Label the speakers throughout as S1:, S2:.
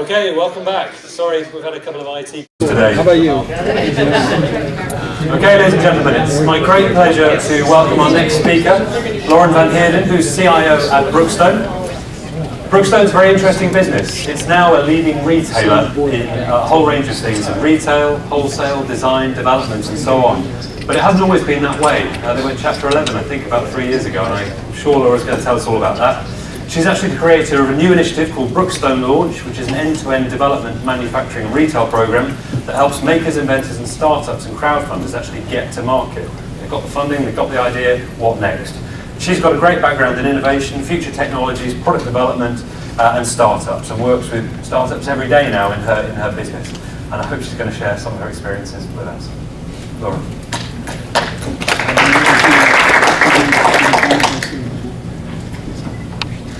S1: Okay, welcome back. Sorry, we've had a couple of IT today.
S2: How about you?
S1: Okay, ladies and gentlemen, it's my great pleasure to welcome our next speaker, VanHeerden, who's CIO at Brookstone. Brookstone's a very interesting business. It's now a leading retailer in a whole range of things, in retail, wholesale, design, development, and so on. But it hasn't always been that way. They went chapter 11, I think, about 3 years ago, and I'm sure Laura's going to tell us all about that. She's actually the creator of a new initiative called Brookstone Launch, which is an end-to-end development, manufacturing and retail program that helps makers, inventors and startups and crowdfunders actually get to market. They've got the funding, they've got the idea, what next? She's got a great background in innovation, future technologies, product development and startups, and works with startups every day now in her business. And I hope she's going to share some of her experiences with us. Laura.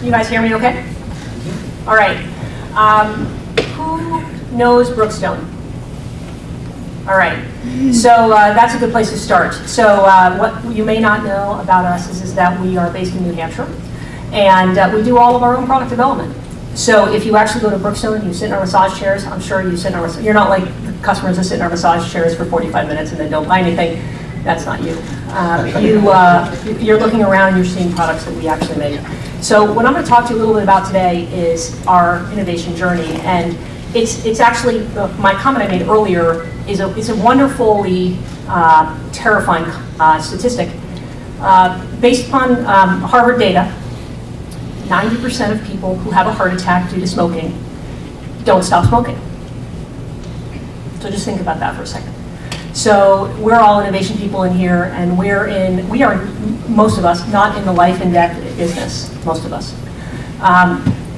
S3: You guys hear me okay? All right. Who knows Brookstone? All right. So that's a good place to start. So what you may not know about us is that we are based in New Hampshire, and we do all of our own product development. So if you actually go to Brookstone and you sit in our massage chairs, I'm sure you sit in our, you're not like the customers that sit in our massage chairs for 45 minutes and then don't buy anything. That's not you. You're looking around and you're seeing products that we actually make. So what I'm going to talk to you a little bit about today is our innovation journey, and it's actually my comment I made earlier is a wonderfully terrifying statistic based upon Harvard data. 90% of people who have a heart attack due to smoking don't stop smoking. So just think about that for a second. So we're all innovation people in here, and we are, most of us, not in the life and death business, most of us.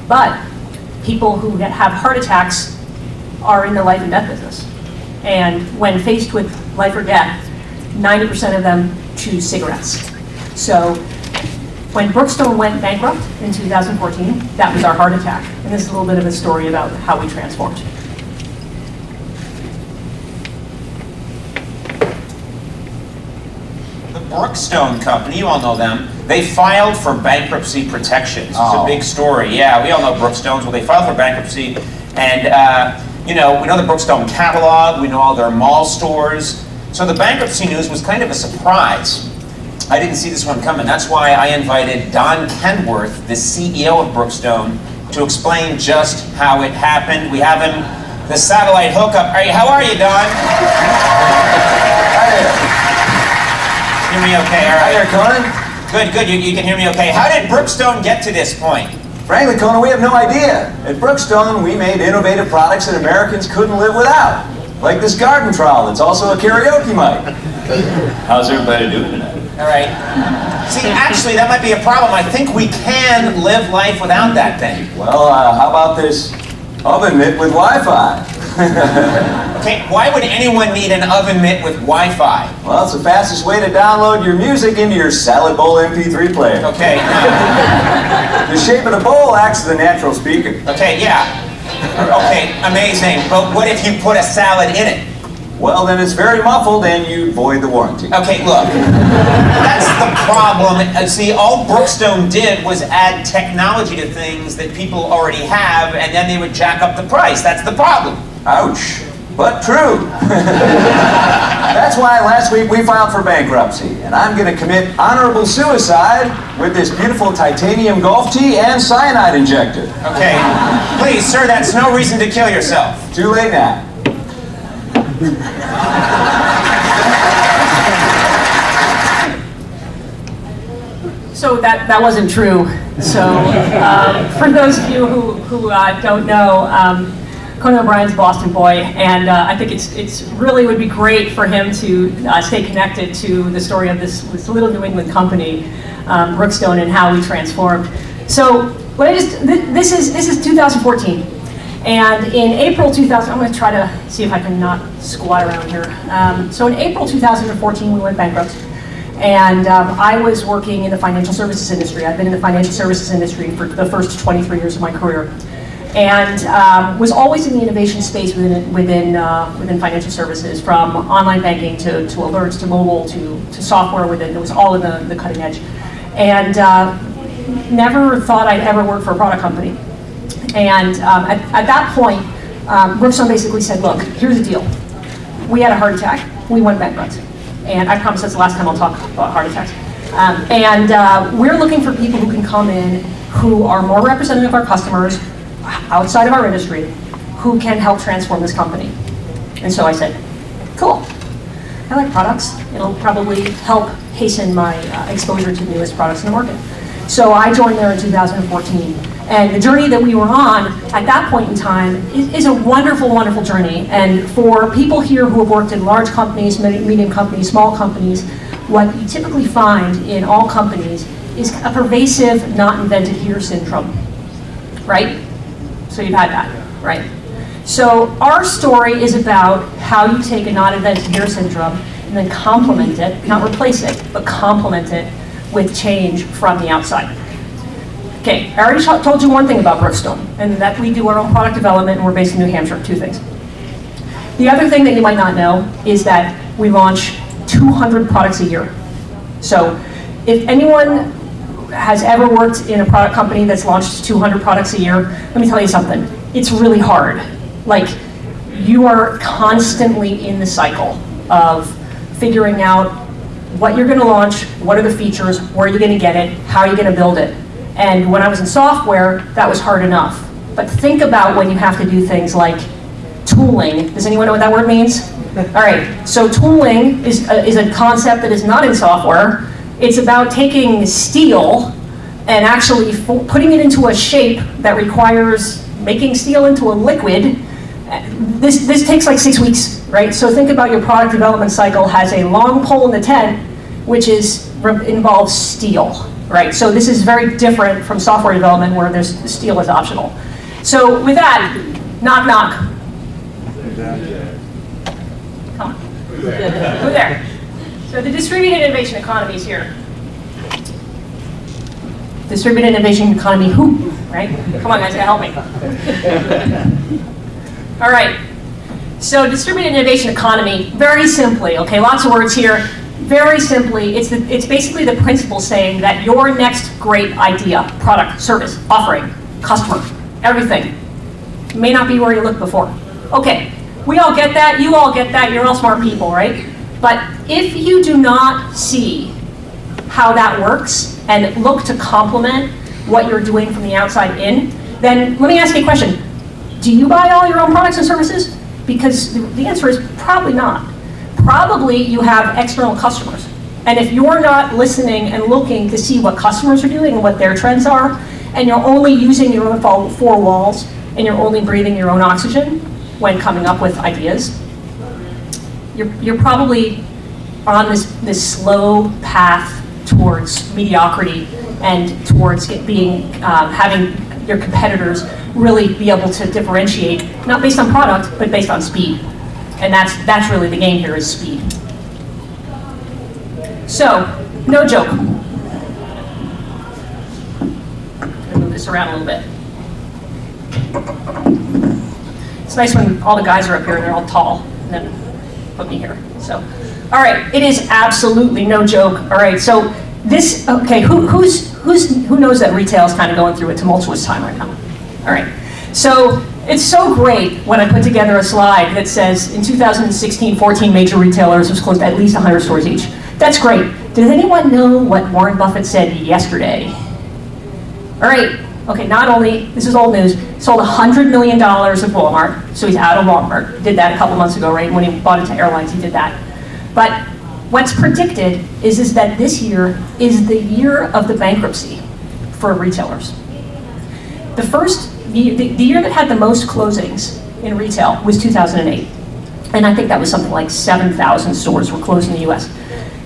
S3: But people who have heart attacks are in the life and death business. And when faced with life or death, 90% of them choose cigarettes. So when Brookstone went bankrupt in 2014, that was our heart attack. And this is a little bit of a story about how we transformed.
S4: Brookstone company, you all know them, they filed for bankruptcy protection. It's a big story. Yeah, we all know Brookstones. Well, they filed for bankruptcy, and we know the Brookstone catalog, we know all their mall stores. So the bankruptcy news was kind of a surprise. I didn't see this one coming. That's why I invited Don Kenworth, the CEO of Brookstone, to explain just how it happened. We have him, the satellite hookup. How are you, Don? Hi there. Hear me okay? All right.
S5: Hi there, Conan.
S4: Good. You can hear me okay. How did Brookstone get to this point?
S5: Frankly, Conan, we have no idea. At Brookstone, we made innovative products that Americans couldn't live without. Like this garden trowel that's also a karaoke mic. How's everybody doing tonight?
S4: All right. See, actually, that might be a problem. I think we can live life without that thing.
S5: Well, how about this oven mitt with Wi-Fi?
S4: Okay, why would anyone need an oven mitt with Wi-Fi?
S5: Well, it's the fastest way to download your music into your salad bowl MP3 player.
S4: Okay.
S5: The shape of the bowl acts as a natural speaker.
S4: Okay, yeah. Okay, amazing. But what if you put a salad in it?
S5: Well, then it's very muffled and you void the warranty.
S4: Okay, look. That's the problem. See, all Brookstone did was add technology to things that people already have, and then they would jack up the price. That's the problem.
S5: Ouch. But true. That's why last week we filed for bankruptcy, and I'm going to commit honorable suicide with this beautiful titanium golf tee and cyanide injector.
S4: Okay. Please, sir, that's no reason to kill yourself.
S5: Too late now.
S3: So that wasn't true. So for those of you who don't know, Conan O'Brien's a Boston boy, and I think it's really would be great for him to stay connected to the story of this little New England company, Brookstone, and how we transformed. So this is 2014, and in April 2000, I'm going to try to see if I can not squat around here. So in April 2014, we went bankrupt. And I was working in the financial services industry. I've been in the financial services industry for the first 23 years of my career, and was always in the innovation space within financial services, from online banking to alerts to mobile to software within. It was all in the cutting edge, and never thought I'd ever work for a product company. And at that point, Brookstone basically said, look, here's the deal. We had a heart attack. We went bankrupt. And I promise that's the last time I'll talk about heart attacks. We're looking for people who can come in who are more representative of our customers, outside of our industry, who can help transform this company. And so I said, cool. I like products. It'll probably help hasten my exposure to the newest products in the market. So I joined there in 2014. And the journey that we were on at that point in time is a wonderful, wonderful journey. And for people here who have worked in large companies, medium companies, small companies, what you typically find in all companies is a pervasive not invented here syndrome, right? So you've had that, right? So our story is about how you take a not invented here syndrome and then complement it, not replace it, but complement it with change from the outside. Okay, I already told you one thing about Brookstone, and that we do our own product development and we're based in New Hampshire, 2 things. The other thing that you might not know is that we launch 200 products a year. So if anyone has ever worked in a product company that's launched 200 products a year, let me tell you something, it's really hard. Like, you are constantly in the cycle of figuring out what you're gonna launch, what are the features, where are you gonna get it, how are you gonna build it. And when I was in software, that was hard enough. But think about when you have to do things like tooling. Does anyone know what that word means? All right, so tooling is a concept that is not in software. It's about taking steel and actually putting it into a shape that requires making steel into a liquid. This takes like 6 weeks, right? So think about your product development cycle has a long pole in the tent, which involves steel, right? So this is very different from software development where there's steel is optional. So with that, knock knock. Come on. Who there? So the distributed innovation economy is here. Distributed innovation economy who, right? Come on guys, you gotta help me. All right, so distributed innovation economy, very simply, okay, lots of words here. Very simply, it's basically the principle saying that your next great idea, product, service, offering, customer, everything, may not be where you looked before. Okay, we all get that, you all get that, you're all smart people, right? But if you do not see how that works and look to complement what you're doing from the outside in, then let me ask you a question. Do you buy all your own products and services? Because the answer is probably not. Probably you have external customers. And if you're not listening and looking to see what customers are doing and what their trends are, and you're only using your own 4 walls, and you're only breathing your own oxygen when coming up with ideas, you're probably on this slow path towards mediocrity and towards having your competitors really be able to differentiate, not based on product, but based on speed. And that's really the game here, is speed. So, no joke. I'm gonna move this around a little bit. It's nice when all the guys are up here and they're all tall, and then put me here. So, all right, it is absolutely no joke. All right, so this, okay, who knows that retail is kind of going through a tumultuous time right now? All right, so it's so great when I put together a slide that says in 2016, 14 major retailers have closed at least 100 stores each. That's great. Does anyone know what Warren Buffett said yesterday? All right, okay, not only, this is old news, sold $100 million of Walmart, so he's out of Walmart. Did that a couple months ago, right? When he bought into airlines, he did that. But what's predicted is that this year is the year of the bankruptcy for retailers. The year that had the most closings in retail was 2008. And I think that was something like 7,000 stores were closed in the US.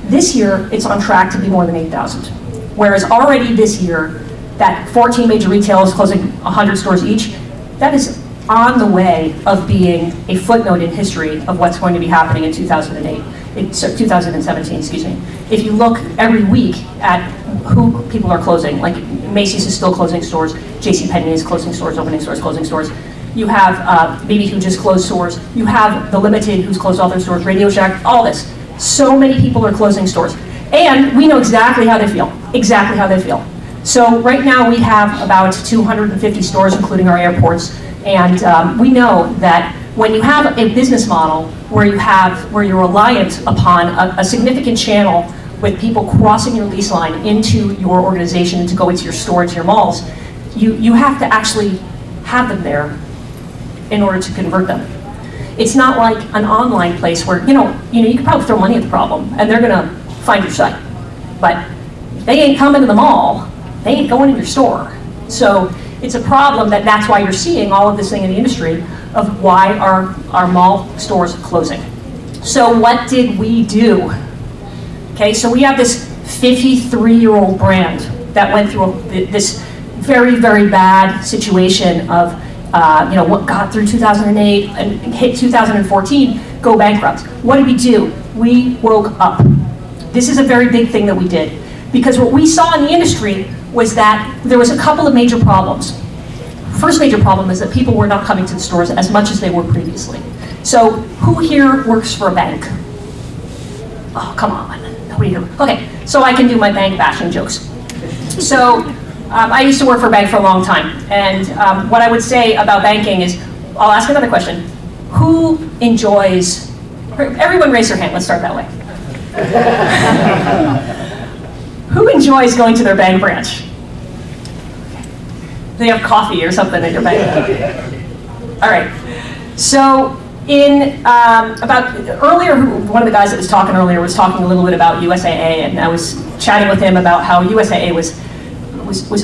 S3: This year, it's on track to be more than 8,000. Whereas already this year, that 14 major retailers closing 100 stores each, that is on the way of being a footnote in history of what's going to be happening in 2017, excuse me. If you look every week at who people are closing, like Macy's is still closing stores, JCPenney is closing stores, opening stores, closing stores. You have BB who just closed stores. You have The Limited who's closed all their stores, Radio Shack, all this. So many people are closing stores. And we know exactly how they feel, exactly how they feel. So right now we have about 250 stores, including our airports, and we know that when you have a business model where you're reliant upon a significant channel with people crossing your lease line into your organization, to go into your store, to your malls, you have to actually have them there in order to convert them. It's not like an online place where you can probably throw money at the problem and they're gonna find your site, but if they ain't coming to the mall, they ain't going in your store. So it's a problem that's why you're seeing all of this thing in the industry of why our mall stores are closing. So what did we do? Okay, so we have this 53-year-old brand that went through this very, very bad situation of what got through 2008 and hit 2014, go bankrupt. What did we do? We woke up. This is a very big thing that we did, because what we saw in the industry was that there was a couple of major problems. First major problem is that people were not coming to the stores as much as they were previously. So who here works for a bank? Oh, come on, nobody here. Okay, so I can do my bank bashing jokes. So I used to work for a bank for a long time, and what I would say about banking is, I'll ask another question. Who enjoys, everyone raise their hand, let's start that way. Who enjoys going to their bank branch? They have coffee or something at your bank. All right, so earlier, one of the guys that was talking earlier was talking a little bit about USAA, and I was chatting with him about how USAA was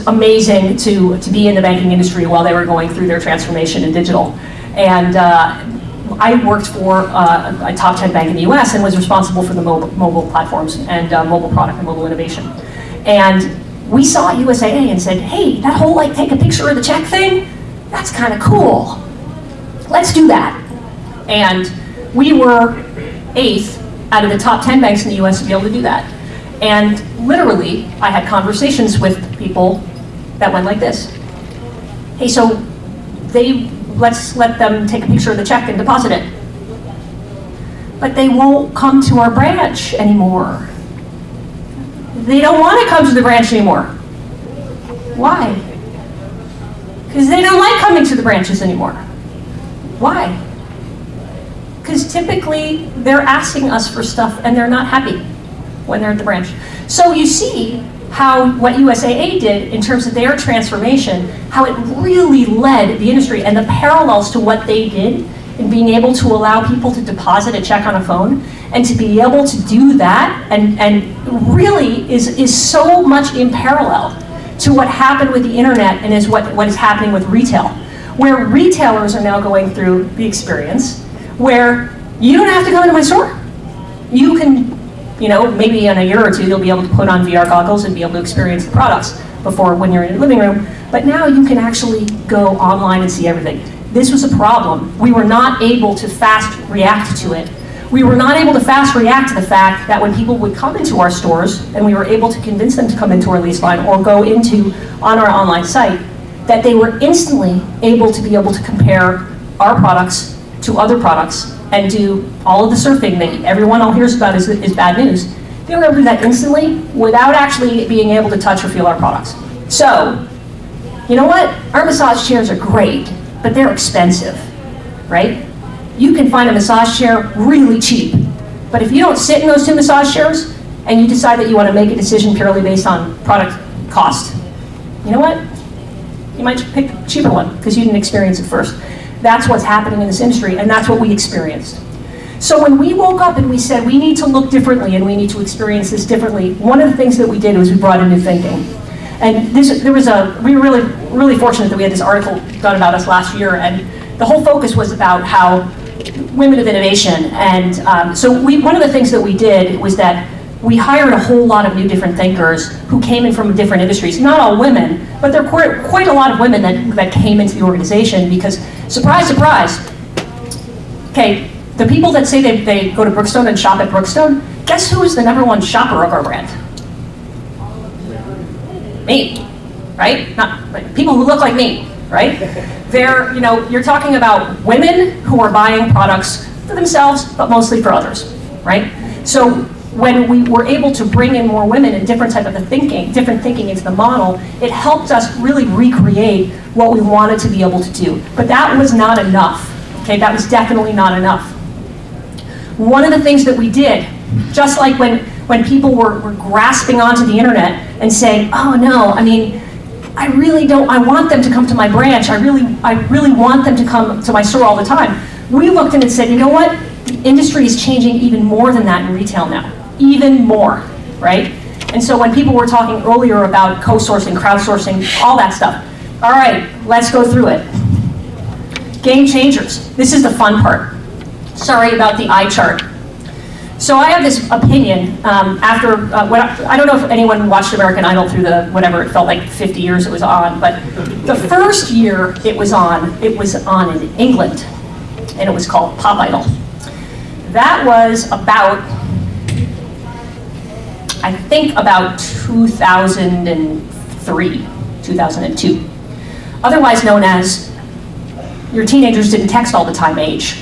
S3: amazing to be in the banking industry while they were going through their transformation in digital. And I worked for a top 10 bank in the US and was responsible for the mobile platforms and mobile product and mobile innovation. And we saw USAA and said, hey, that whole take a picture of the check thing, that's kind of cool. Let's do that. And we were 8th out of the top 10 banks in the US to be able to do that. And literally, I had conversations with people that went like this. Hey, so let's let them take a picture of the check and deposit it. But they won't come to our branch anymore. They don't want to come to the branch anymore. Why? Because they don't like coming to the branches anymore. Why? Because typically they're asking us for stuff and they're not happy when they're at the branch. So you see how what USAA did in terms of their transformation, how it really led the industry, and the parallels to what they did in being able to allow people to deposit a check on a phone, and to be able to do that, and really is so much in parallel to what happened with the internet and is what is happening with retail, where retailers are now going through the experience where you don't have to go into my store. You can, maybe in a year or two, you'll be able to put on VR goggles and be able to experience the products before when you're in your living room. But now you can actually go online and see everything. This was a problem. We were not able to fast react to it. We were not able to fast react to the fact that when people would come into our stores and we were able to convince them to come into our lease line or go on our online site, that they were instantly able to compare our products to other products and do all of the surfing that everyone all hears about is bad news. They were able to do that instantly without actually being able to touch or feel our products. So, you know what? Our massage chairs are great, but they're expensive, right? You can find a massage chair really cheap, but if you don't sit in those 2 massage chairs and you decide that you want to make a decision purely based on product cost, you know what? You might pick the cheaper one because you didn't experience it first. That's what's happening in this industry, and that's what we experienced. So when we woke up and we said we need to look differently and we need to experience this differently, one of the things that we did was we brought in new thinking. And we were really fortunate that we had this article done about us last year, and the whole focus was about how women of innovation. And so one of the things that we did was that we hired a whole lot of new different thinkers who came in from different industries. Not all women, but there were quite a lot of women that came into the organization because, surprise, surprise, okay, the people that say they go to Brookstone and shop at Brookstone, guess who is the #1 shopper of our brand? Me, right? Not people who look like me, right? You're talking about women who are buying products for themselves, but mostly for others, right? So when we were able to bring in more women and different thinking into the model, it helped us really recreate what we wanted to be able to do. But that was not enough. Okay, that was definitely not enough. One of the things that we did, just like when people were grasping onto the internet and saying, oh no, I mean, I really don't, I want them to come to my branch, I really want them to come to my store all the time. We looked in and said, you know what? The industry is changing even more than that in retail now. Even more, right? And so when people were talking earlier about co-sourcing, crowdsourcing, all that stuff, all right, let's go through it. Game changers. This is the fun part. Sorry about the eye chart. So I have this opinion after, I don't know if anyone watched American Idol through the, whatever, it felt like 50 years it was on, but the first year it was on in England, and it was called Pop Idol. That was about, I think about 2003, 2002. Otherwise known as your teenagers didn't text all the time age,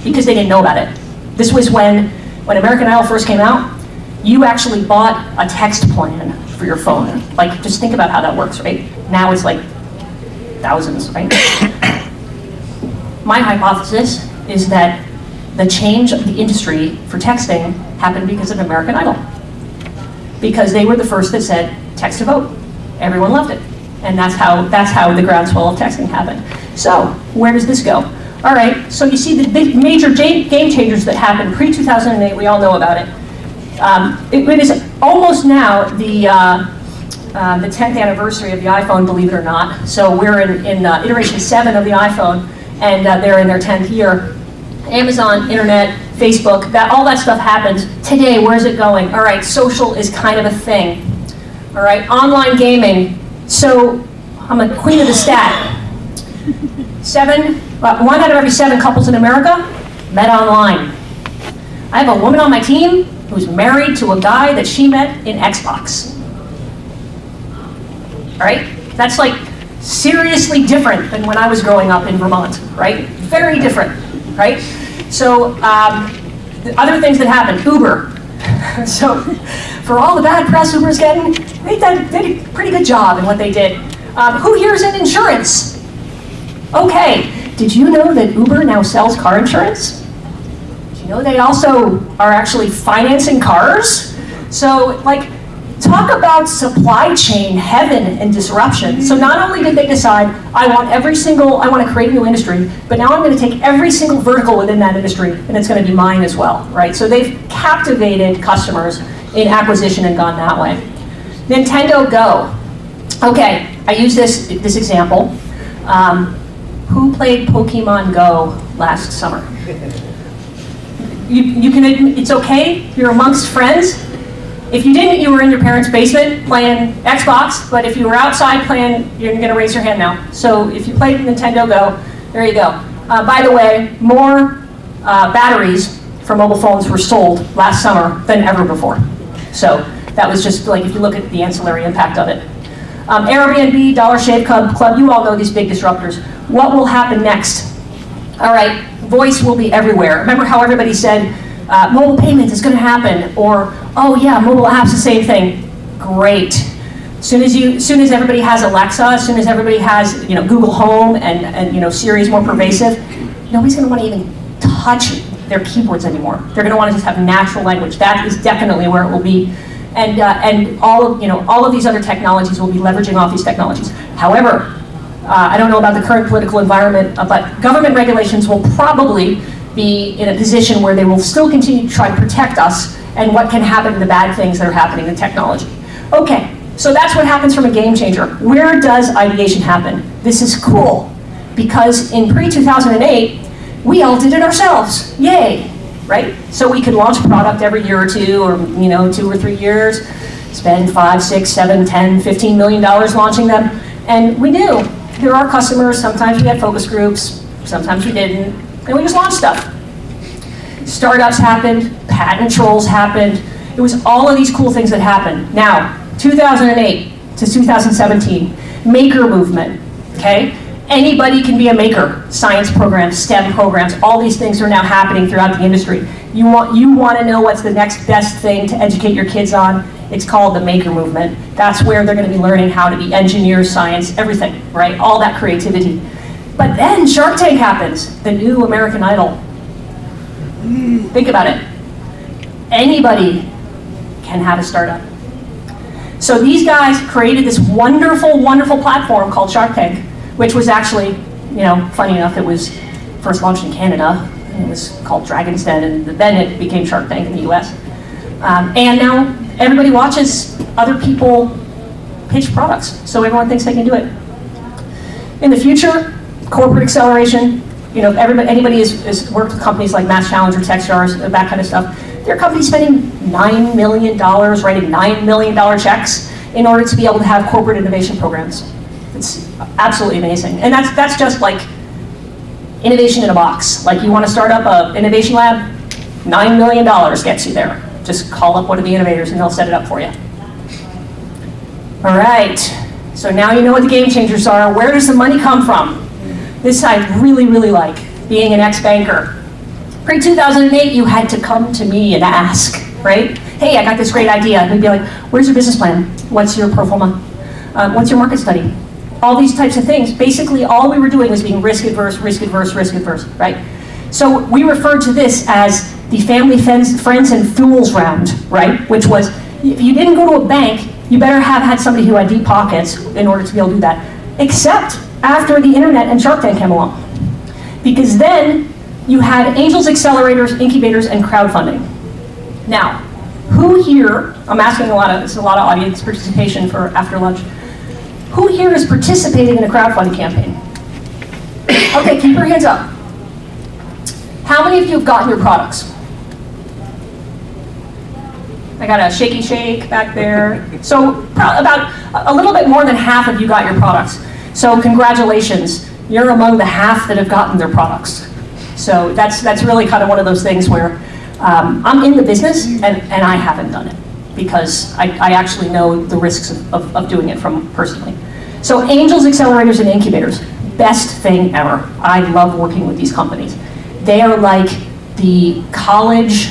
S3: because they didn't know about it. This was when American Idol first came out, you actually bought a text plan for your phone. Like, just think about how that works, right? Now it's like thousands, right? My hypothesis is that the change of the industry for texting happened because of American Idol. Because they were the first that said, text to vote. Everyone loved it. And that's how the groundswell of texting happened. So, where does this go? All right, so you see the big major game changers that happened pre-2008, we all know about it. It is almost now the 10th anniversary of the iPhone, believe it or not. So we're in iteration 7 of the iPhone, and they're in their 10th year. Amazon, internet, Facebook, all that stuff happens. Today, where's it going? All right, social is kind of a thing. All right, online gaming. So I'm a queen of the stat. 1 out of every 7 couples in America met online. I have a woman on my team who's married to a guy that she met in Xbox. All right? That's like seriously different than when I was growing up in Vermont, right? Very different, right? So the other things that happened, Uber. So for all the bad press Uber's getting, they did a pretty good job in what they did. Who here is in insurance? Okay, did you know that Uber now sells car insurance? Did you know they also are actually financing cars? So, like, talk about supply chain heaven and disruption. So not only did they decide, I want to create a new industry, but now I'm going to take every single vertical within that industry, and it's going to be mine as well, right? So they've captivated customers in acquisition and gone that way. Nintendo Go. Okay, I use this example. Who played Pokemon Go last summer? You can admit, it's okay, you're amongst friends. If you didn't, you were in your parents' basement playing Xbox, but if you were outside playing, you're gonna raise your hand now. So if you played Nintendo Go, there you go. By the way, more batteries for mobile phones were sold last summer than ever before. So that was just like, if you look at the ancillary impact of it. Airbnb, Dollar Shave Club, you all know these big disruptors. What will happen next? All right, voice will be everywhere. Remember how everybody said, mobile payment is gonna happen, or, oh yeah, mobile apps, the same thing. Great. As soon as everybody has Alexa, as soon as everybody has Google Home and Siri is more pervasive, nobody's gonna wanna even touch their keyboards anymore. They're gonna wanna just have natural language. That is definitely where it will be. And all of these other technologies will be leveraging off these technologies. However, I don't know about the current political environment, but government regulations will probably be in a position where they will still continue to try to protect us and what can happen, the bad things that are happening in technology. Okay, so that's what happens from a game changer. Where does ideation happen? This is cool, because in pre-2008, we all did it ourselves. Yay! Right? So we could launch a product every year or two, or 2 or 3 years, spend $5, $6, $7, $10, $15 million launching them, and we knew there are customers. Sometimes we had focus groups, sometimes we didn't, and we just launched stuff. Startups happened, patent trolls happened. It was all of these cool things that happened. Now, 2008 to 2017, maker movement. Okay, Anybody can be a maker. Science programs, STEM programs, all these things are now happening throughout the industry. You want to know what's the next best thing to educate your kids on? It's called the maker movement. That's where they're going to be learning how to be engineers, science, everything, right? All that creativity. But then Shark Tank happens, the new American Idol. Think about it. Anybody can have a startup. So these guys created this wonderful, wonderful platform called Shark Tank, which was actually, funny enough, it was first launched in Canada. It was called Dragon's Den, and then it became Shark Tank in the US. And now everybody watches other people pitch products, so everyone thinks they can do it. In the future, corporate acceleration, anybody has worked with companies like Mass Challenger, Techstars, that kind of stuff. There are companies spending $9 million, writing $9 million checks in order to be able to have corporate innovation programs. It's absolutely amazing. And that's just like innovation in a box. Like, you want to start up an innovation lab, $9 million gets you there. Just call up one of the innovators and they'll set it up for you. All right, so now you know what the game changers are. Where does the money come from? This I really, really like, being an ex-banker. Pre-2008, you had to come to me and ask, right? Hey, I got this great idea. And we'd be like, where's your business plan? What's your pro forma? What's your market study? All these types of things. Basically, all we were doing was being risk adverse, right? So we referred to this as the family, friends, and fools round, right? Which was, if you didn't go to a bank, you better have had somebody who had deep pockets in order to be able to do that. Except after the internet and Shark Tank came along. Because then you had angels, accelerators, incubators, and crowdfunding. Now, who here, I'm asking a lot of audience participation for after lunch. Who here is participating in a crowdfunding campaign? Okay, keep your hands up. How many of you have gotten your products? I got a shaky shake back there. So about a little bit more than half of you got your products. So congratulations, you're among the half that have gotten their products. So that's really kind of one of those things where I'm in the business and I haven't done it because I actually know the risks of doing it from personally. So angels, accelerators, and incubators, best thing ever. I love working with these companies. They are like the college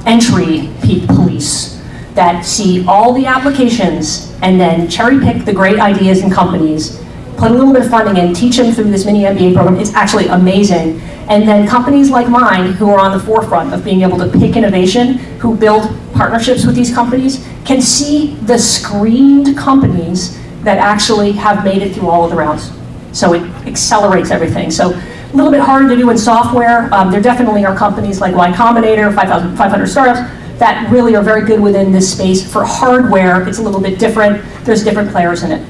S3: entry police that see all the applications and then cherry pick the great ideas and companies, put a little bit of funding in, teach them through this mini MBA program. It's actually amazing. And then companies like mine, who are on the forefront of being able to pick innovation, who build partnerships with these companies, can see the screened companies that actually have made it through all of the rounds. So it accelerates everything. So a little bit harder to do in software. There definitely are companies like Y Combinator, 500 startups, that really are very good within this space. For hardware, it's a little bit different. There's different players in it.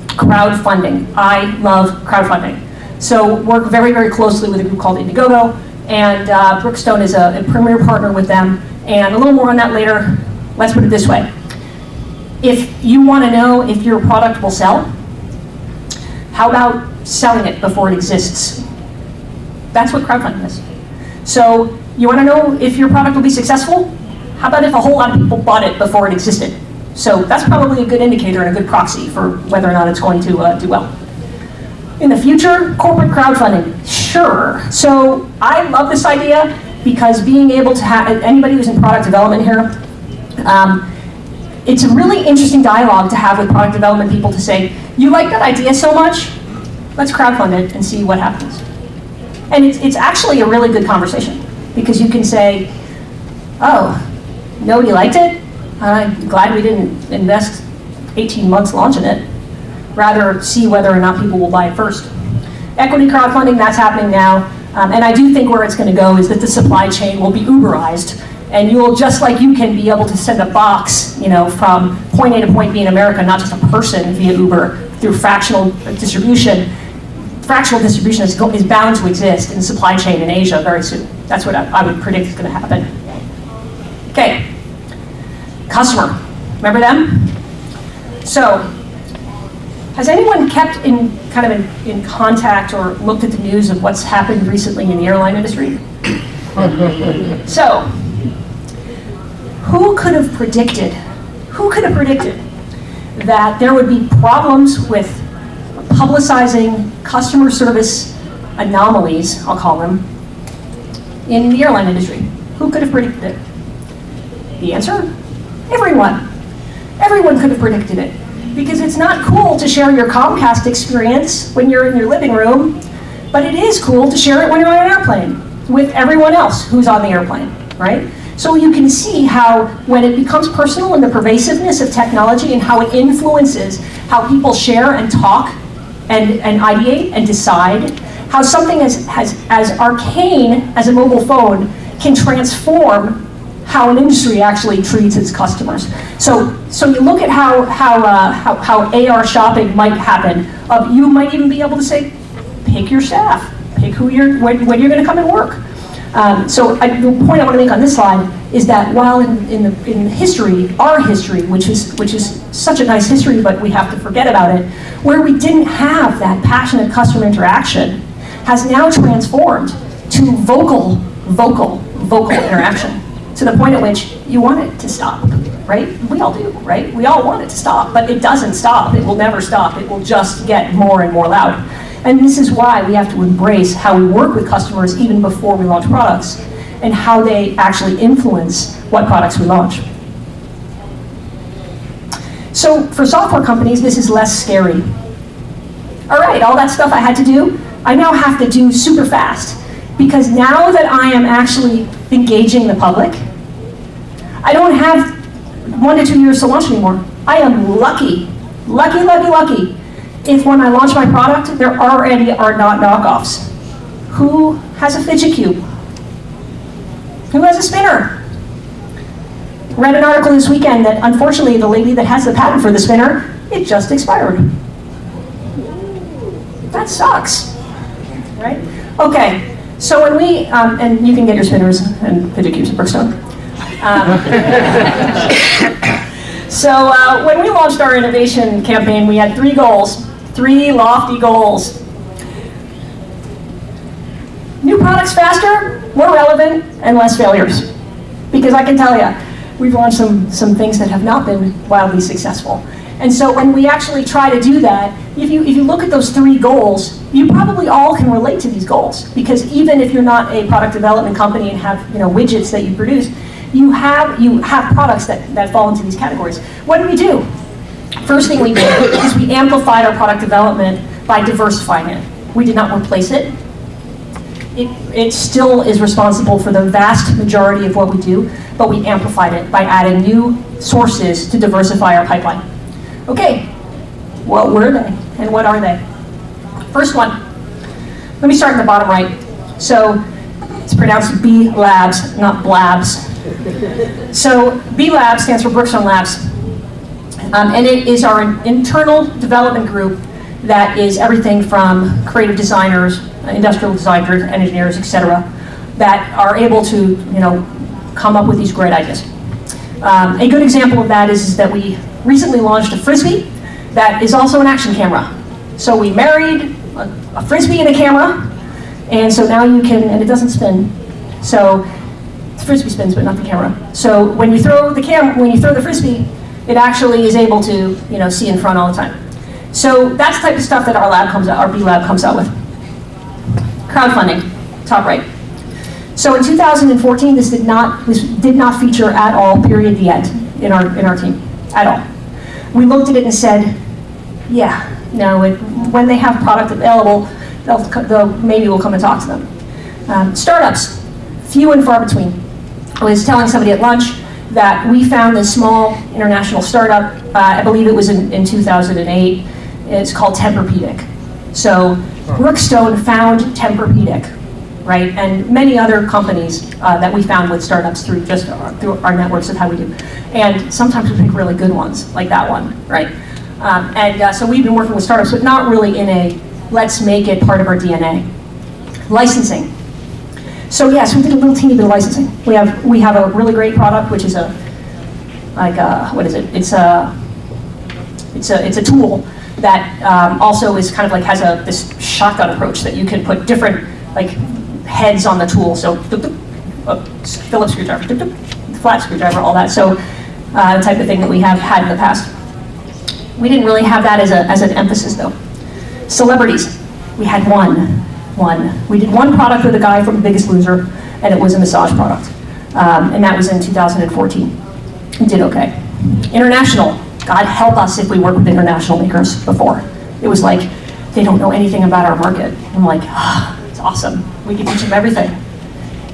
S3: Crowdfunding. I love crowdfunding. So work very, very closely with a group called Indiegogo, and Brookstone is a premier partner with them. And a little more on that later. Let's put it this way. If you want to know if your product will sell, how about selling it before it exists? That's what crowdfunding is. So you want to know if your product will be successful? How about if a whole lot of people bought it before it existed? So that's probably a good indicator and a good proxy for whether or not it's going to do well. In the future, corporate crowdfunding, sure. So I love this idea because being able to have, anybody who's in product development here, it's a really interesting dialogue to have with product development people to say, you like that idea so much, let's crowdfund it and see what happens. And it's actually a really good conversation because you can say, oh, nobody liked it? I'm glad we didn't invest 18 months launching it. Rather see whether or not people will buy it first. Equity crowdfunding, that's happening now. And I do think where it's going to go is that the supply chain will be Uberized. And you will, just like you can be able to send a box, from point A to point B in America, not just a person via Uber, through fractional distribution. Fractional distribution is bound to exist in the supply chain in Asia very soon. That's what I would predict is going to happen. Okay, customer, remember them? So, has anyone kept in contact or looked at the news of what's happened recently in the airline industry? So, who could have predicted that there would be problems with publicizing customer service anomalies, I'll call them, in the airline industry. Who could have predicted it? The answer? Everyone. Everyone could have predicted it. Because it's not cool to share your Comcast experience when you're in your living room, but it is cool to share it when you're on an airplane with everyone else who's on the airplane, right? So you can see how when it becomes personal and the pervasiveness of technology and how it influences how people share and talk and ideate and decide, how something as arcane as a mobile phone can transform how an industry actually treats its customers. So you look at how AR shopping might happen. You might even be able to say, pick your staff, pick when you're going to come and work. The point I want to make on this slide is that while in history, our history, which is such a nice history, but we have to forget about it, where we didn't have that passionate customer interaction, has now transformed to vocal interaction, to the point at which you want it to stop, right? We all do, right? We all want it to stop, but it doesn't stop. It will never stop. It will just get more and more loud. And this is why we have to embrace how we work with customers even before we launch products and how they actually influence what products we launch. So for software companies, this is less scary. All right, all that stuff I had to do, I now have to do super fast. Because now that I am actually engaging the public, I don't have 1 to 2 years to launch anymore. I am lucky if when I launch my product, there already are not knockoffs. Who has a fidget cube? Who has a spinner? Read an article this weekend that unfortunately the lady that has the patent for the spinner, it just expired. That sucks, right? Okay. So when we, and you can get your spinners and fidget cubes at Brookstone. When we launched our innovation campaign, we had 3 goals, 3 lofty goals. New products faster, more relevant, and less failures. Because I can tell you, we've launched some things that have not been wildly successful. And so when we actually try to do that, if you look at those 3 goals, you probably all can relate to these goals. Because even if you're not a product development company and have widgets that you produce, you have products that fall into these categories. What did we do? First thing we did is we amplified our product development by diversifying it. We did not replace it. It still is responsible for the vast majority of what we do, but we amplified it by adding new sources to diversify our pipeline. Okay, what were they and what are they? First one, let me start in the bottom right. So it's pronounced B Labs, not Blabs. So B Labs stands for Brookstone Labs. And it is our internal development group that is everything from creative designers, industrial designers, engineers, etc., that are able to come up with these great ideas. A good example of that is that we recently launched a Frisbee that is also an action camera. So we married a Frisbee and a camera, and so now you can, and it doesn't spin. So the Frisbee spins, but not the camera. So when you throw the Frisbee, it actually is able to see in front all the time. So that's the type of stuff that our B Lab comes out with. Crowdfunding, top right. So in 2014, this did not feature at all, period, the end, in our team, at all. We looked at it and said, yeah, no, when they have product available, maybe we'll come and talk to them. Startups, few and far between. I was telling somebody at lunch that we found this small international startup, I believe it was in 2008, it's called Tempur-Pedic. So Brookstone found Tempur-Pedic, right? And many other companies that we found with startups through our networks of how we do. And sometimes we pick really good ones, like that one, right? So we've been working with startups, but not really in a, let's make it part of our DNA. Licensing. So yes, we did a little teeny bit of licensing. We have a really great product, which is what is it? It's a tool that also is kind of like has this shotgun approach that you can put different heads on the tool. So Phillips screwdriver, flat screwdriver, all that. So the type of thing that we have had in the past. We didn't really have that as an emphasis though. Celebrities. We had one. We did one product with a guy from Biggest Loser, and it was a massage product. And that was in 2014. We did okay. International. God help us if we work with international makers before. It was like, they don't know anything about our market. I'm like, it's awesome. We can teach them everything.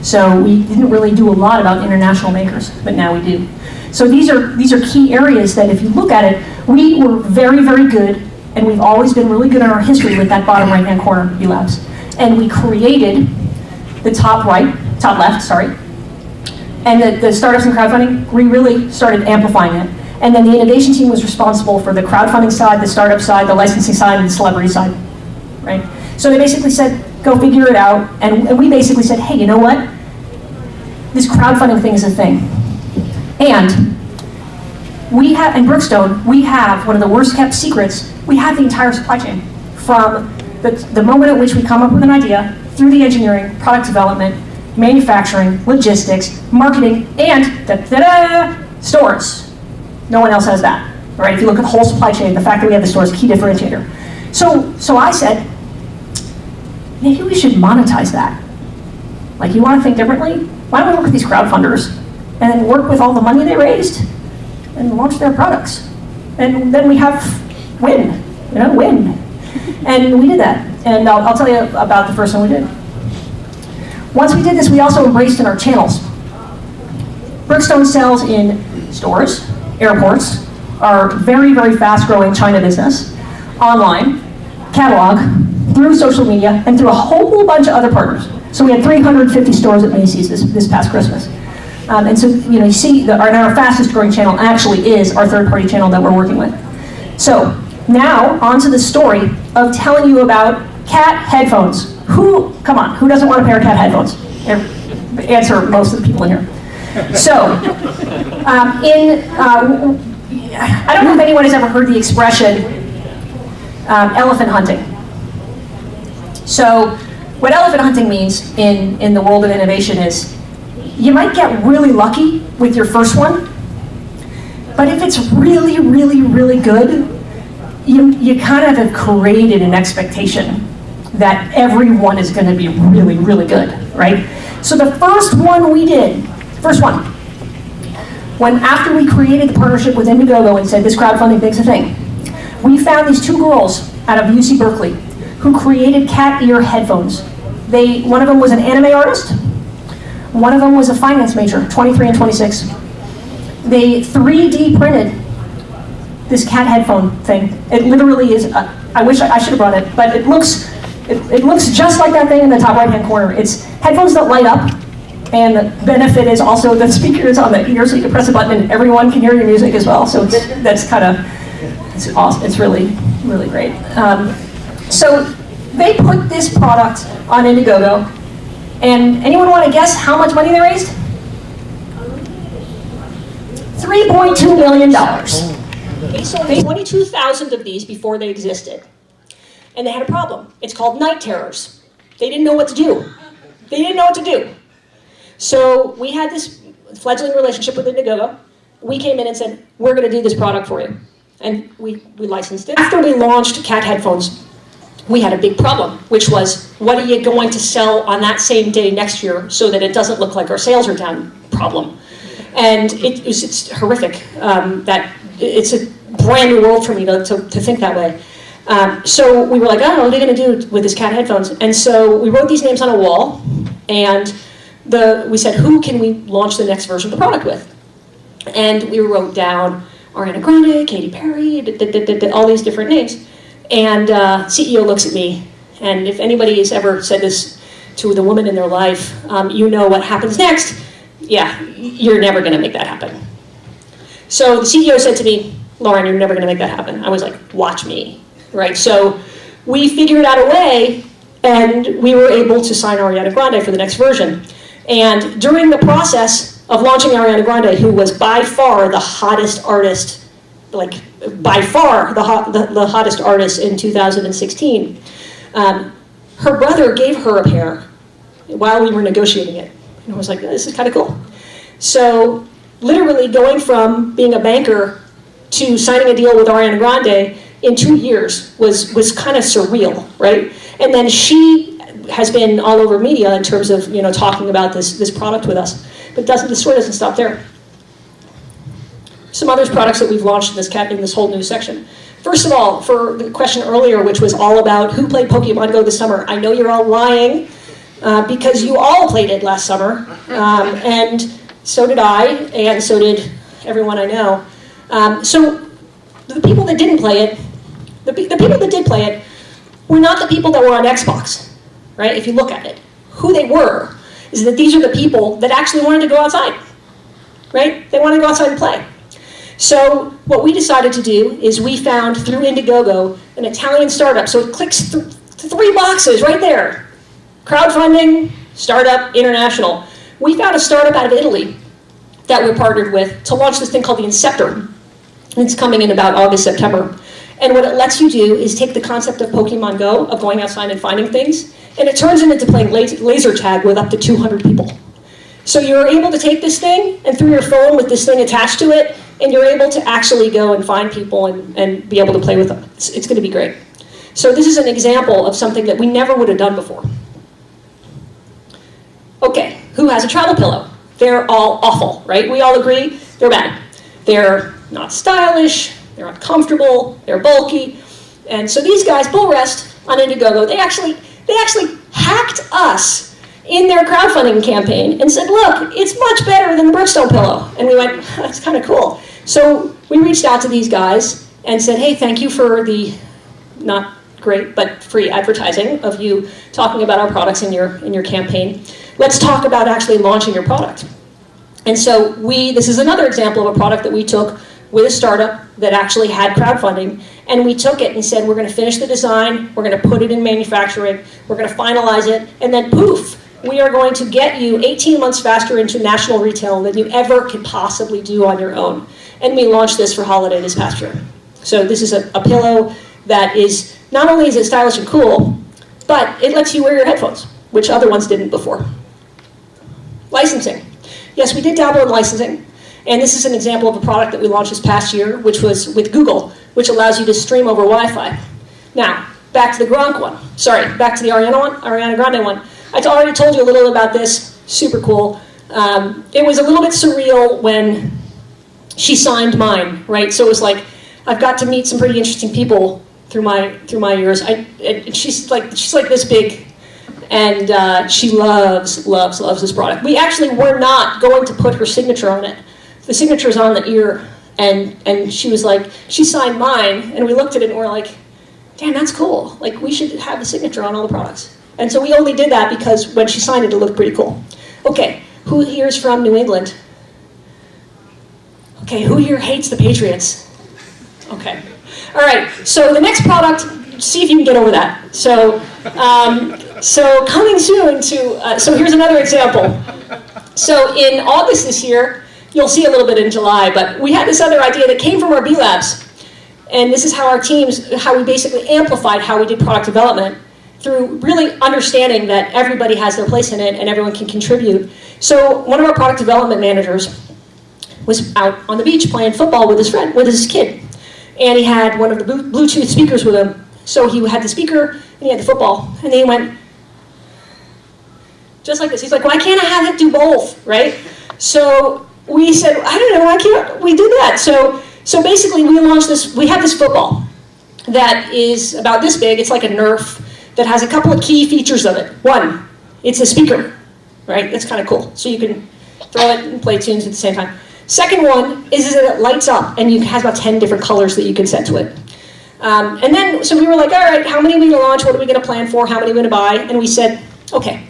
S3: So we didn't really do a lot about international makers, but now we do. So these are key areas that if you look at it, we were very, very good, and we've always been really good in our history with that bottom right-hand corner, B-Labs. And we created the top left, and the startups and crowdfunding, we really started amplifying it. And then the innovation team was responsible for the crowdfunding side, the startup side, the licensing side, and the celebrity side, right? So they basically said, go figure it out. And we basically said, hey, you know what? This crowdfunding thing is a thing. And we have, in Brookstone, we have one of the worst kept secrets. We have the entire supply chain from the moment at which we come up with an idea, through the engineering, product development, manufacturing, logistics, marketing, and stores. No one else has that, right? If you look at the whole supply chain, the fact that we have the store is a key differentiator. So I said, maybe we should monetize that. Like, you want to think differently? Why don't we work with these crowdfunders and then work with all the money they raised and launch their products? And then we have win. And we did that. And I'll tell you about the first one we did. Once we did this, we also embraced in our channels. Brookstone sells in stores, airports, our very, very fast-growing China business, online, catalog, through social media, and through a whole bunch of other partners. So we had 350 stores at Macy's this past Christmas. And so, you see, our fastest-growing channel actually is our third-party channel that we're working with. So now, onto the story of telling you about cat headphones. Who doesn't want a pair of cat headphones? Answer most of the people in here. So, I don't know if anyone has ever heard the expression elephant hunting. So, what elephant hunting means in the world of innovation is you might get really lucky with your first one, but if it's really, really, really good, you kind of have created an expectation that everyone is going to be really, really good, right? So the first one we did, after we created the partnership with Indiegogo and said this crowdfunding thing's a thing, we found these two girls out of UC Berkeley who created cat ear headphones. One of them was an anime artist, one of them was a finance major, 23 and 26. They 3D printed this cat headphone thing. It literally is, I wish I should have brought it, but it looks just like that thing in the top right-hand corner. It's headphones that light up, and the benefit is also the speaker is on the ear, so you can press a button and everyone can hear your music as well. So it's awesome. It's really, really great. So they put this product on Indiegogo, and anyone want to guess how much money they raised? $3.2 million. They sold 22,000 of these before they existed. And they had a problem. It's called night terrors. They didn't know what to do. So we had this fledgling relationship with Indiegogo. We came in and said, we're going to do this product for you. And we licensed it. After we launched cat headphones, we had a big problem, which was, what are you going to sell on that same day next year so that it doesn't look like our sales are down problem? And it's horrific. That it's a brand new world for me to think that way. So we were like, oh, what are they going to do with this cat headphones? And so we wrote these names on a wall, and we said, who can we launch the next version of the product with? And we wrote down Ariana Grande, Katy Perry, all these different names. And CEO looks at me, and if anybody has ever said this to the woman in their life, you know what happens next. Yeah, you're never going to make that happen. So the CEO said to me, Lauren, you're never going to make that happen. I was like, watch me, right? So we figured out a way, and we were able to sign Ariana Grande for the next version. And during the process of launching Ariana Grande, who was by far the hottest artist, by far the hottest artist in 2016, her brother gave her a pair while we were negotiating it. And I was like, this is kind of cool. So literally going from being a banker to signing a deal with Ariana Grande
S2: in 2 years was kind of surreal, right? And then she has been all over media in terms of talking about this product with us. But the story doesn't stop there. Some other products that we've launched in this whole new section. First of all, for the question earlier, which was all about who played Pokemon Go this summer, I know you're all lying because you all played it last summer, and so did I, and so did everyone I know. So the people that didn't play it, the people that did play it, were not the people that were on Xbox, right? If you look at it, who they were is that these are the people that actually wanted to go outside, right? They wanted to go outside and play. So what we decided to do is we found through Indiegogo an Italian startup. So it clicks 3 boxes right there. Crowdfunding, startup, international. We found a startup out of Italy that we're partnered with to launch this thing called the Inceptor. It's coming in about August, September. And what it lets you do is take the concept of Pokemon Go, of going outside and finding things, and it turns it into playing laser tag with up to 200 people. So you're able to take this thing, and through your phone with this thing attached to it, and you're able to actually go and find people and be able to play with them. It's going to be great. So this is an example of something that we never would have done before. Okay, who has a travel pillow? They're all awful, right? We all agree they're bad. They're not stylish, they're uncomfortable, they're bulky. And so these guys, Bull Rest on Indiegogo, they actually hacked us in their crowdfunding campaign and said, look, it's much better than the Brookstone pillow. And we went, that's kind of cool. So we reached out to these guys and said, hey, thank you for the not great but free advertising of you talking about our products in your campaign. Let's talk about actually launching your product. And so this is another example of a product that we took with a startup that actually had crowdfunding, and we took it and said, we're going to finish the design, we're going to put it in manufacturing, we're going to finalize it, and then poof, we are going to get you 18 months faster into national retail than you ever could possibly do on your own. And we launched this for holiday this past year. So this is a pillow that is, not only is it stylish and cool, but it lets you wear your headphones, which other ones didn't before. Licensing. Yes, we did dabble in licensing. And this is an example of a product that we launched this past year, which was with Google, which allows you to stream over Wi-Fi. Now, back to the Gronk one. Sorry, back to the Ariana Grande one. I already told you a little about this. Super cool. It was a little bit surreal when she signed mine, right? So it was like, I've got to meet some pretty interesting people through my years. She's like this big, and she loves this product. We actually were not going to put her signature on it. The signature's on the ear, and she was like, she signed mine, and we looked at it and we're like, damn, that's cool. Like, we should have the signature on all the products. And so we only did that because when she signed it, it looked pretty cool. Okay, who here is from New England? Okay, who here hates the Patriots? Okay. All right, so the next product, see if you can get over that. So coming soon to, so here's another example. So in August this year, you'll see a little bit in July, but we had this other idea that came from our B-Labs. And this is how how we basically amplified how we did product development through really understanding that everybody has their place in it and everyone can contribute. So one of our product development managers was out on the beach playing football with his kid. And he had one of the Bluetooth speakers with him. So he had the speaker and he had the football. And then he went, just like this. He's like, why can't I have it do both, right? So we said, I don't know, why can't we do that? So basically we launched this, we have this football that is about this big. It's like a Nerf that has a couple of key features of it. One, it's a speaker, right? That's kind of cool. So you can throw it and play tunes at the same time. Second one is that it lights up and it has about 10 different colors that you can set to it. And then, so we were like, all right, how many are we going to launch? What are we going to plan for? How many are we going to buy? And we said, okay,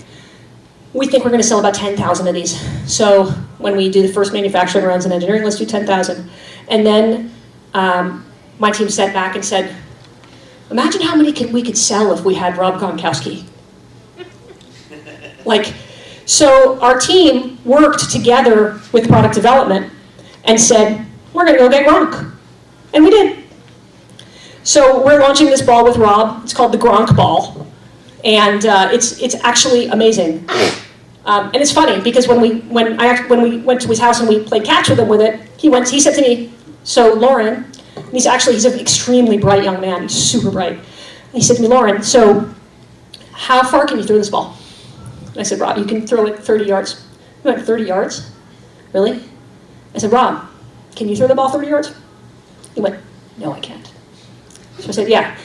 S2: we think we're going to sell about 10,000 of these. So when we do the first manufacturing runs in engineering, let's do 10,000. And then my team sat back and said, imagine how many we could sell if we had Rob Gronkowski. So our team worked together with product development and said, we're going to go get Gronk. And we did. So we're launching this ball with Rob. It's called the Gronk Ball. And it's actually amazing. And it's funny because when we went to his house and we played catch with him with it, he said to me, so Lauren, And he's an extremely bright young man. He's super bright. And he said to me, Lauren, so how far can you throw this ball? And I said, Rob, you can throw it 30 yards. He went, 30 yards? Really? I said, Rob, can you throw the ball 30 yards? He went, no, I can't. So I said, yeah,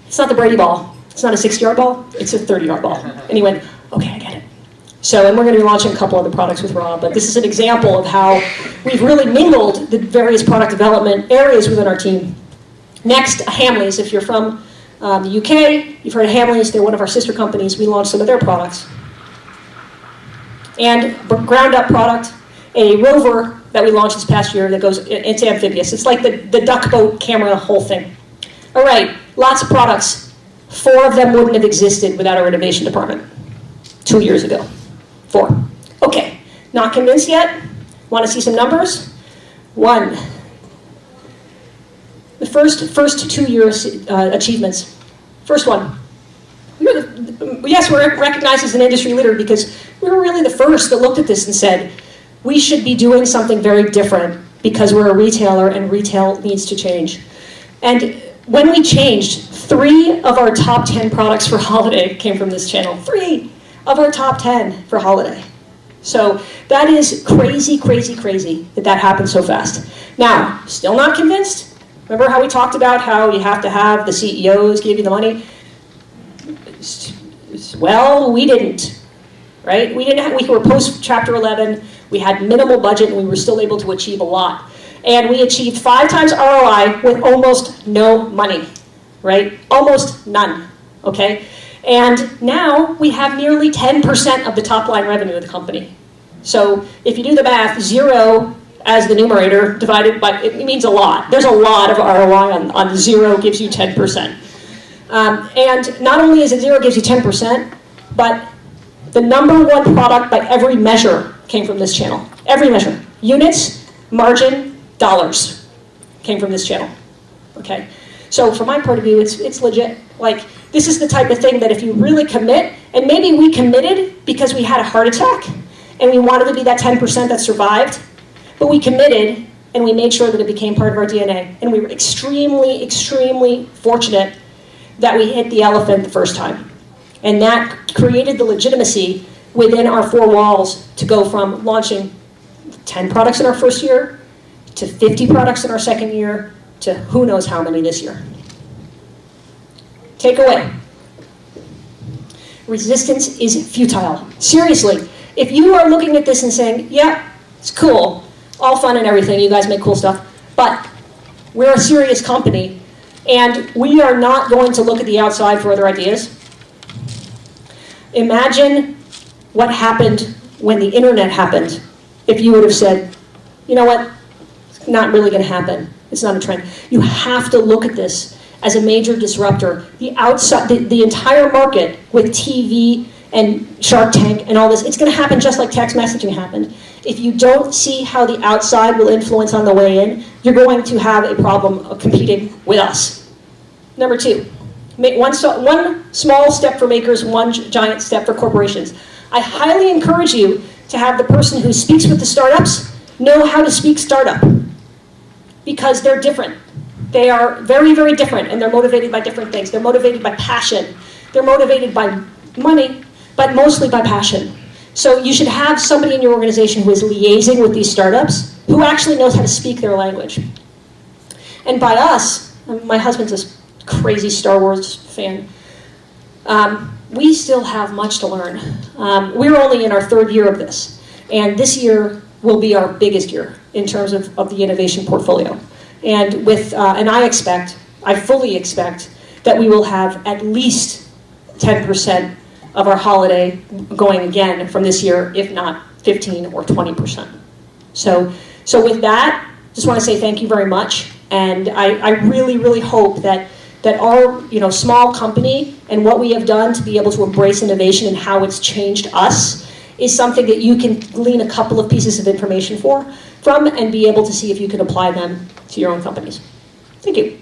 S2: it's not the Brady ball. It's not a 60-yard ball. It's a 30-yard ball. And he went, okay, I get it. So, and we're going to be launching a couple other products with Rob, but this is an example of how we've really mingled the various product development areas within our team. Next, Hamleys. If you're from the UK, you've heard of Hamleys. They're one of our sister companies. We launched some of their products. And ground-up product, a rover that we launched this past year that goes, it's amphibious. It's like the duck boat camera whole thing. All right, lots of products. 4 of them wouldn't have existed without our innovation department 2 years ago. 4. Okay, not convinced yet? Want to see some numbers? 1. The first 2 years achievements. First one. Yes, we're recognized as an industry leader because we were really the first that looked at this and said, we should be doing something very different because we're a retailer and retail needs to change. And when we changed, 3 of our top 10 products for holiday came from this channel. 3 of our top 10 for holiday. So that is crazy, crazy, crazy that happened so fast. Now, still not convinced? Remember how we talked about how you have to have the CEOs give you the money? Well, we didn't, right? We were post Chapter 11. We had minimal budget, and we were still able to achieve a lot. And we achieved 5 times ROI with almost no money, right? Almost none, okay? And now we have nearly 10% of the top line revenue of the company. So if you do the math, 0 as the numerator divided by, it means a lot. There's a lot of ROI on 0 gives you 10%. And not only is it 0 gives you 10%, but the #1 product by every measure came from this channel. Every measure. Units, margin, dollars came from this channel. Okay? So from my point of view, it's legit. Like, this is the type of thing that if you really commit, and maybe we committed because we had a heart attack, and we wanted to be that 10% that survived, but we committed, and we made sure that it became part of our DNA. And we were extremely, extremely fortunate that we hit the elephant the first time. And that created the legitimacy within our 4 walls to go from launching 10 products in our first year to 50 products in our second year to who knows how many this year. Takeaway. Resistance is futile. Seriously, if you are looking at this and saying, yeah, it's cool, all fun and everything, you guys make cool stuff, but we're a serious company, and we are not going to look at the outside for other ideas. Imagine what happened when the internet happened if you would have said, you know what, it's not really going to happen. It's not a trend. You have to look at this as a major disruptor. The entire market with TV and Shark Tank and all this, it's going to happen just like text messaging happened. If you don't see how the outside will influence on the way in, you're going to have a problem of competing with us. Number 2, make one small step for makers, 1 giant step for corporations. I highly encourage you to have the person who speaks with the startups know how to speak startup, because they're different. They are very, very different, and they're motivated by different things. They're motivated by passion. They're motivated by money, but mostly by passion. So you should have somebody in your organization who is liaising with these startups, who actually knows how to speak their language. And by us, my husband's a crazy Star Wars fan, we still have much to learn. We're only in our 3rd year of this, and this year will be our biggest year in terms of the innovation portfolio. And I fully expect that we will have at least 10% of our holiday going again from this year, if not 15 or 20%. So with that, just want to say thank you very much. And I really, really hope that our small company and what we have done to be able to embrace innovation and how it's changed us is something that you can glean a couple of pieces of information from and be able to see if you can apply them to your own companies. Thank you.